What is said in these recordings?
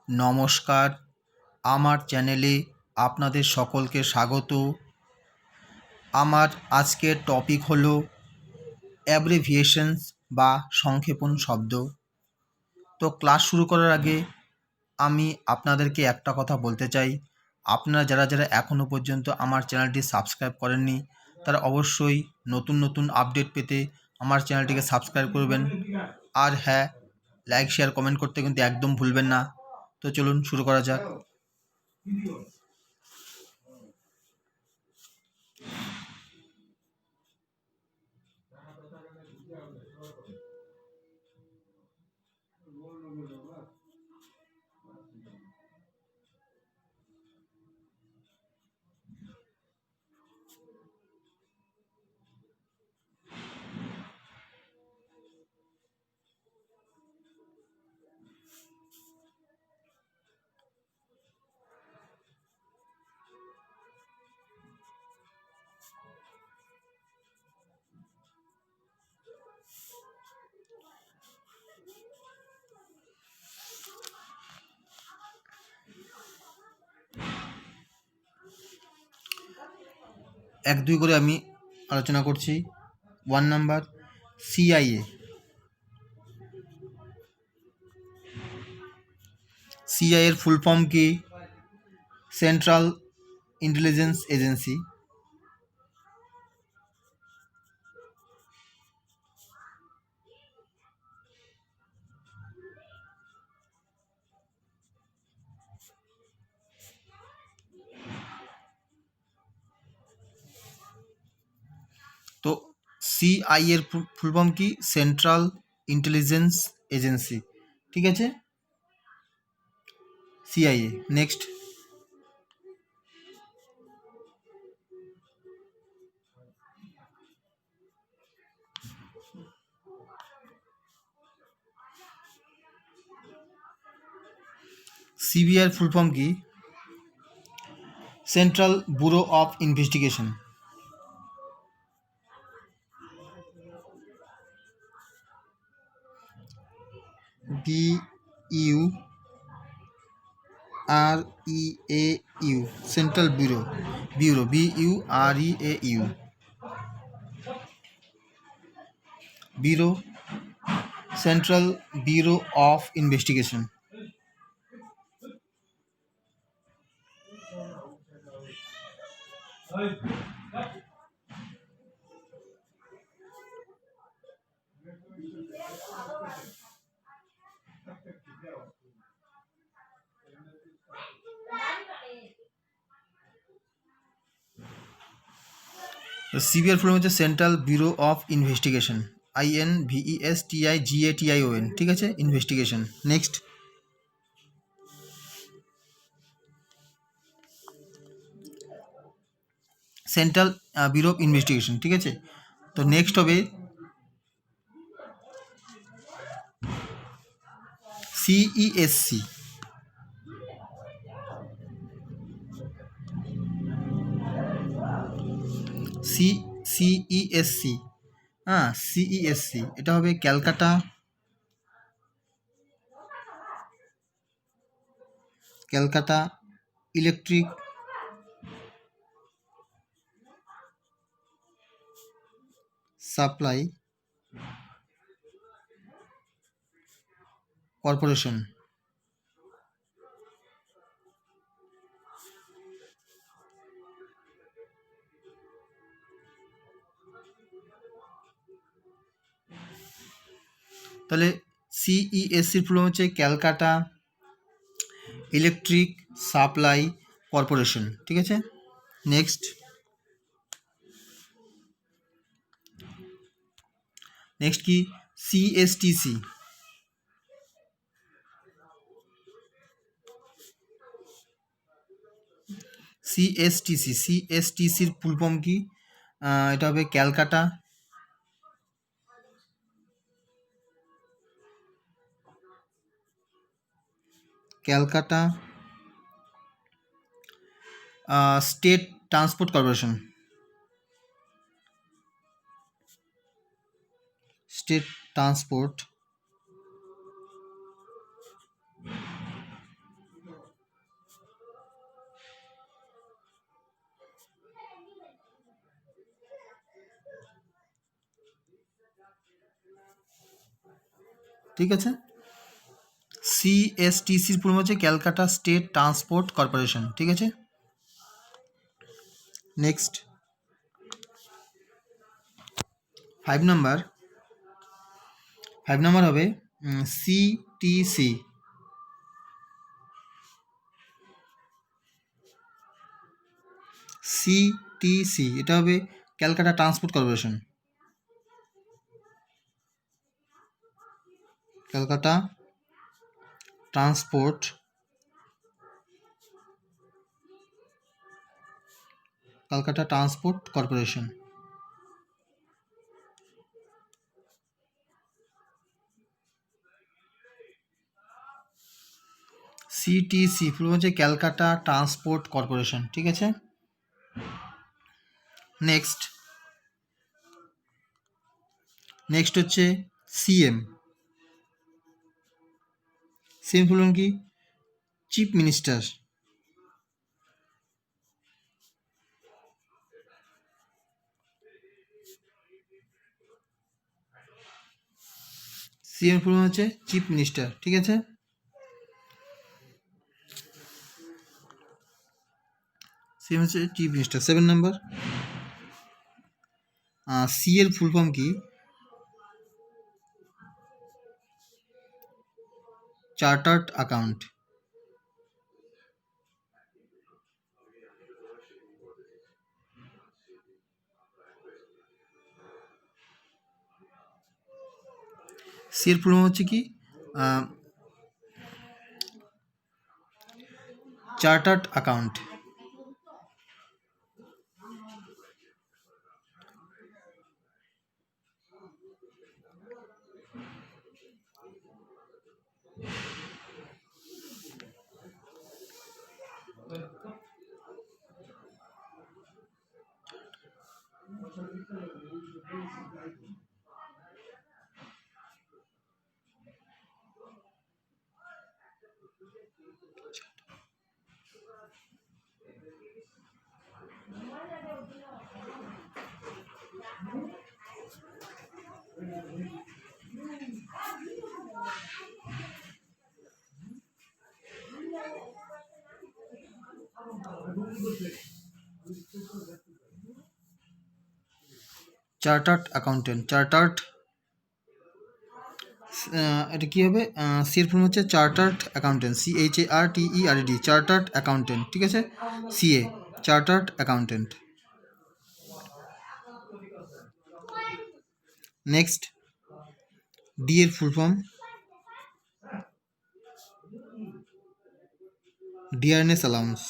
নমস্কার, আমার চ্যানেলে আপনাদের সকলকে স্বাগত। আমার আজকের টপিক হলো অ্যাব্রিভিয়েশনস বা সংক্ষেপণ শব্দ। তো ক্লাস শুরু করার আগে আমি আপনাদেরকে একটা কথা বলতে চাই, আপনারা যারা এখনও পর্যন্ত আমার চ্যানেলটি সাবস্ক্রাইব করেননি তারা অবশ্যই নতুন নতুন আপডেট পেতে আমার চ্যানেলটিকে সাবস্ক্রাইব করবেন। আর হ্যাঁ, লাইক শেয়ার কমেন্ট করতে কিন্তু একদম ভুলবেন না। তো চলুন শুরু করা যাক। এক দুই করে আমি আলোচনা করছি। 1 নাম্বার CIA। CIA এর ফুল ফর্ম কি? Central intelligence agency. তো CI এর ফুল ফর্ম কি? Central intelligence agency. ঠিক আছে, CIA। নেক্সট, CBI এর ফুল ফর্ম কি? Central bureau of investigation. BUREAU, central bureau, BUREAU, bureau, central bureau of investigation. তো সিবিআই ফুল হচ্ছে central bureau of investigation, INVESTIGATION। ঠিক আছে, investigation. Next, central bureau of investigation. ঠিক আছে, তো নেক্সট হবে CESC। CESC, হ্যাঁ, CESC এটা হবে ক্যালকাটা ইলেকট্রিক সাপ্লাই কর্পোরেশন। তাহলে CESCর ফুল হচ্ছে ক্যালকাটা ইলেকট্রিক সাপ্লাই কর্পোরেশন। ঠিক আছে, নেক্সট, কি? CSTC। CSTCর ফুল ফর্ম কি? এটা হবে Calcutta state transport corporation. State transport ঠিক আছে। সিএসটিসির পুরো হচ্ছে ক্যালকাটা স্টেট ট্রান্সপোর্ট কর্পোরেশন। ঠিক আছে। নেক্সট 5 নাম্বার হবে সিটিসি। সিটিসি এটা হবে Calcutta transport corporation. Calcutta transport corporation. CTC পুরো হচ্ছে ক্যালকাটা ট্রান্সপোর্ট কর্পোরেশন। ঠিক আছে। নেক্সট হচ্ছে সিএম। সিএম ফুল কি? Chief minister. সিএম ফুল হচ্ছে চিফ মিনিস্টার। ঠিক আছে। সিএম হচ্ছে চিফ মিনিস্টার। 7 নাম্বার সি এর ফুল ফর্ম কি? Chartered account. সি এর ফুল ফর্ম হচ্ছে কি? Chartered account. Chartered accountant. এটা কি হবে? সি এর ফুল হচ্ছে chartered accountant. CHARTERD chartered accountant. ঠিক আছে। CA chartered accountant. Next D এর full form dearness allowance.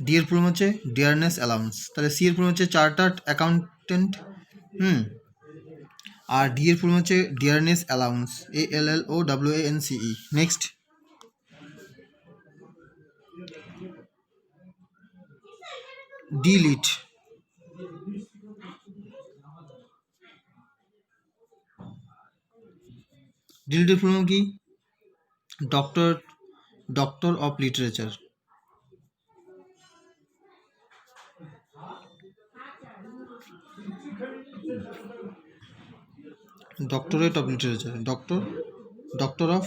D এর ফুল হচ্ছে ডিয়ারনেস অ্যালাউন্স। তাহলে সি এর ফুল হচ্ছে চার্টার্ড অ্যাকাউন্টেন্ট। আর ডি এর ফুল হচ্ছে dearness allowance. ALLOWANCE। Next DLitt. ডিলিটের ফুল কি? Doctor of literature. Doctorate of literature. Doctor of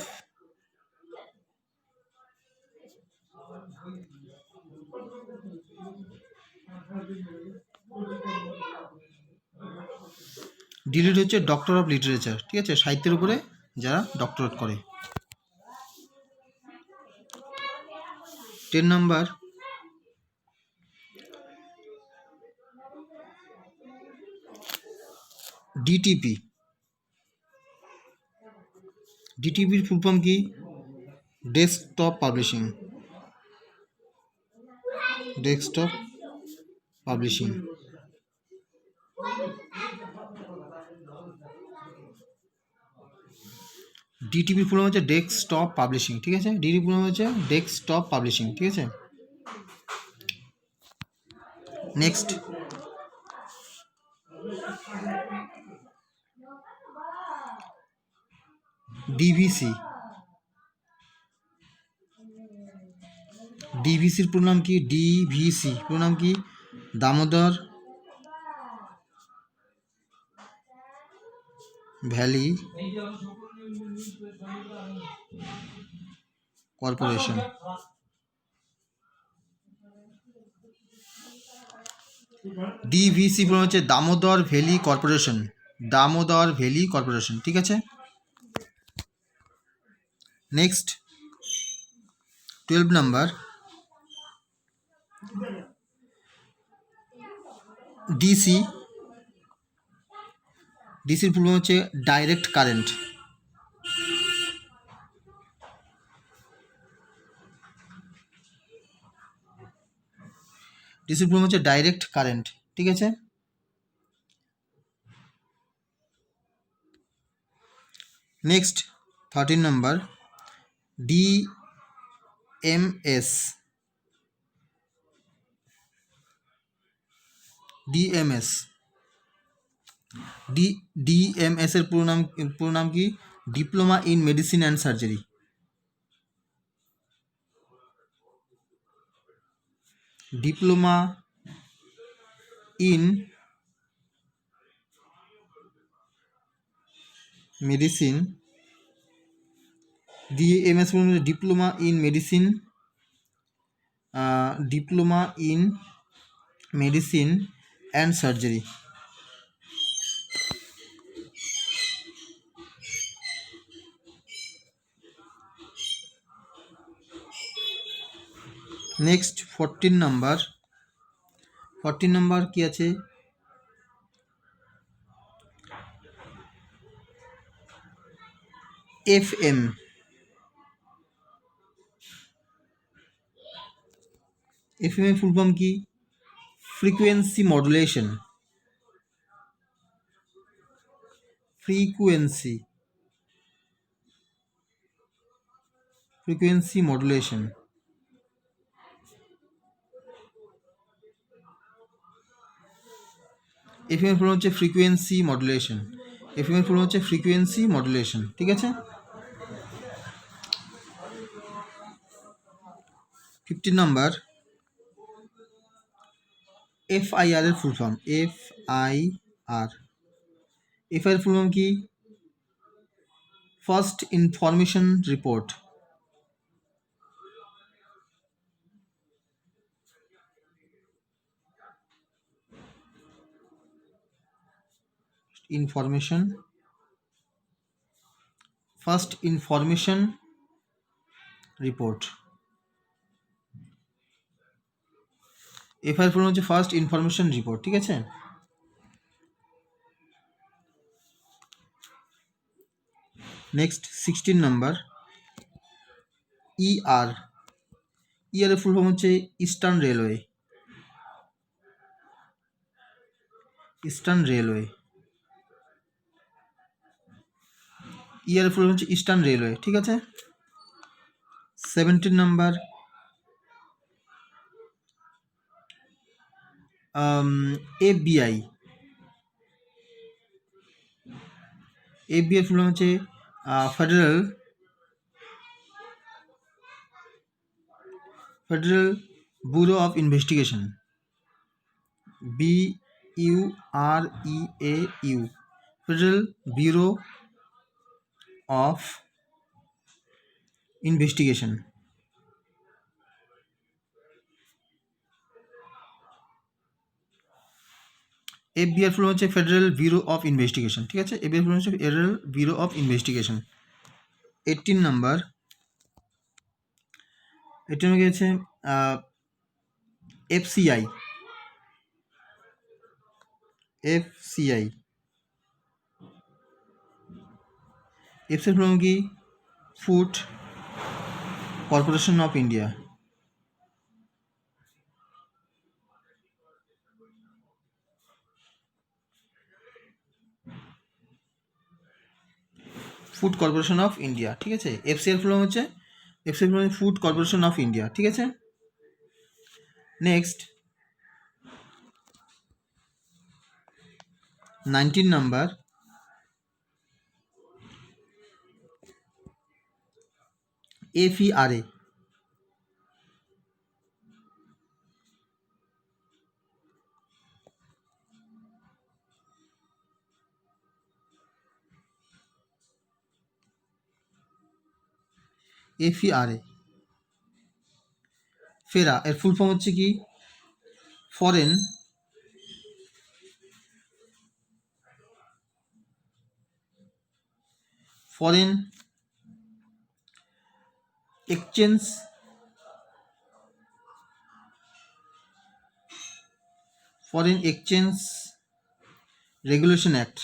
DLitt হচ্ছে ডক্টর অফ লিটারেচার। ঠিক আছে। সাহিত্যের উপরে যারা ডক্টরেট করে। 10 নাম্বার ডিটিপি। ডিটিপির ফুল ফর্ম কি? Desktop publishing. ডিটিপি ফুল হচ্ছে ডেস্কটপ পাবলিশিং। ঠিক আছে। ডিটিপি ফুল হচ্ছে ডেস্কটপ পাবলিশিং। ঠিক আছে। Next DVC. ডিভিসির পুরো নাম কি? ডিভিসি পুরো নাম কি? Damodar valley corporation. ডিভিসি পুরো হচ্ছে Damodar valley corporation, Damodar valley corporation, ঠিক আছে। Next 12 number, DC. ডিসির ফুল হচ্ছে ডাইরেক্ট কারেন্ট। ডিসির ফুল হচ্ছে ডাইরেক্ট কারেন্ট, ঠিক আছে। Next 13 number, DMS. DMS DMS এর পুরো নাম কি? Diploma in medicine and surgery. Diploma in medicine, DMS diploma in medicine, diploma in medicine and surgery. Next 14 number, 14 number কি আছে? এফএম। এফএম এর ফুল ফর্ম কি? Frequency modulation. Frequency modulation. FM এর full হচ্ছে ফ্রিকোয়েন্সি মডুলেশন। এফএম এর full হচ্ছে frequency modulation, ঠিক আছে। 15 নাম্বার, এফআইআর এর ফুল ফর্ম। এফআইআর এর ফুল ফর্ম কি? First information report. First information report. FIR full হচ্ছে ফার্স্ট ইনফরমেশন রিপোর্ট, ঠিক আছে। Next 16 number, ER. ইআর এর ফুল ফর্ম হচ্ছে eastern railway. Eastern railway. ER এর ফুল হচ্ছে ইস্টার্ন রেলওয়ে, ঠিক আছে। 17 নাম্বার, এফবিআই। এফবিআই ফুল হচ্ছে federal bureau of investigation. BUREAU, federal bureau of investigation. FBI full হচ্ছে ফেডারেল ব্যুরো অফ ইনভেস্টিগেশন, ঠিক আছে। এফবিআই ফুল হচ্ছে federal bureau of investigation. 18 number, এটা হয়ে গেছে এফসিআই। এফসিআই এফসিআই ফুল কি? Food corporation of India. Food corporation of India, ঠিক আছে। এফসিআই ফুল হচ্ছে ফুড কর্পোরেশন অফ ইন্ডিয়া, ঠিক আছে। Next 19 number, FERA. FERA। FERA এর ফুল ফর্ম হচ্ছে কি? Foreign exchange regulation act.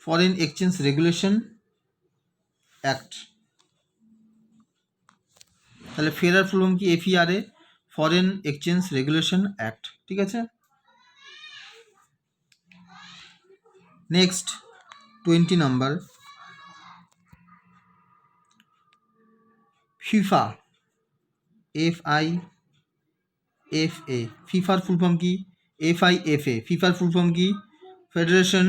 Foreign exchange regulation act. তাহলে ফেরার ফুল ফর্ম কি? FERA, foreign exchange regulation act. ঠিক আছে। Next 20 number, FIFA. FIFA। ফিফার ফুল ফর্ম কি? FIFA। ফিফার ফুল ফর্ম কি? Federation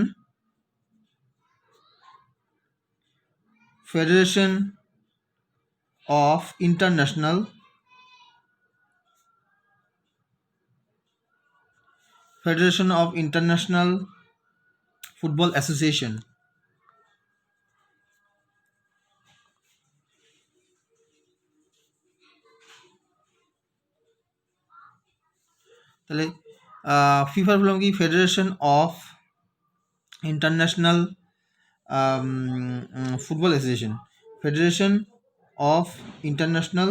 of international football association. তাহলে ফিফার ফুল ফর্ম কি? Federation of international football association. Federation of international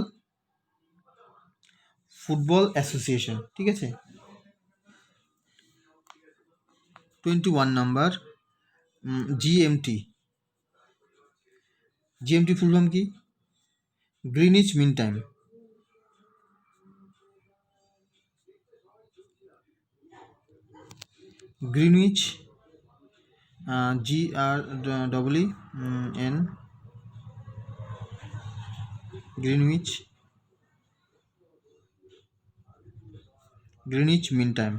football association. ঠিক আছে। 21 নাম্বার, GMT। ফুল ফর্ম কি? Greenwich mean time. Greenwich, GREEN, Greenwich mean time.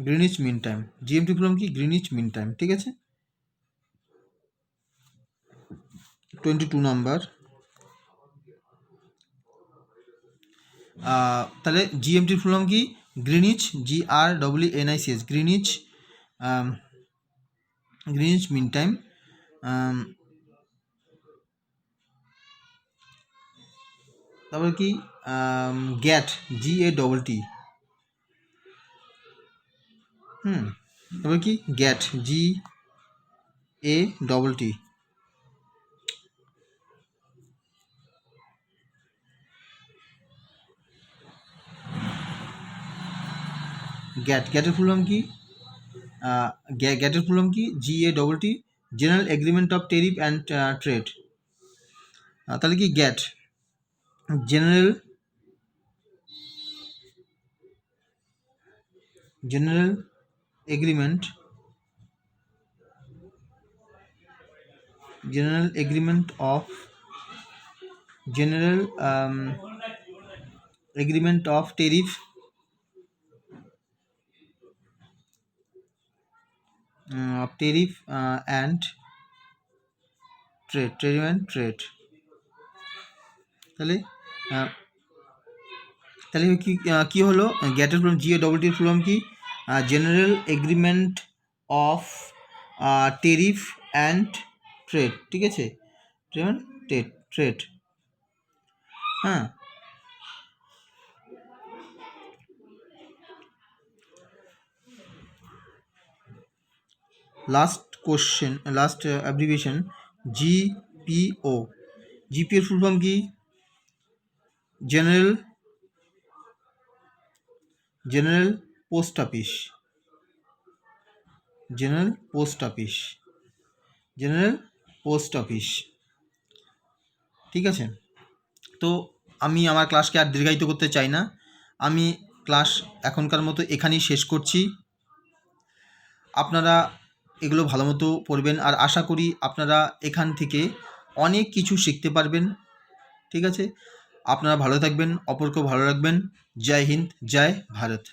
Greenwich mean time. GMT full form কি? Greenwich mean time. ঠিক আছে। 22 number, তাহলে GMT full form কি? Greenwich, GREENICH, Greenwich mean time. তারপর কি? গ্যাট, GATT। তারপর কি? গ্যাট, GATT। গ্যাটের ফুল ফর্ম কি? গ্যাটের ফুল ফর্ম কি? GATT, general agreement of tariff and trade. তাহলে কি? GATT, general agreement of tariff and trade. তাহলে কি হলো? গ্যাটের ফুল GATT ফুল ফর্ম কি? General agreement of tariff and trade. ঠিক আছে। ট্রেড। হ্যাঁ। Last abbreviation GPO। এর ফুল ফর্ম কি? General post office. ঠিক আছে। তো আমি আমার ক্লাসকে আর দীর্ঘায়িত করতে চাই না। আমি ক্লাস এখনকার মতো এখানেই শেষ করছি। আপনারা এগুলো ভালো মতো পড়বেন, আর আশা করি আপনারা এখান থেকে অনেক কিছু শিখতে পারবেন। ঠিক আছে। আপনারা ভালো থাকবেন, অপরকেও ভালো রাখবেন। জয় হিন্দ, জয় ভারত।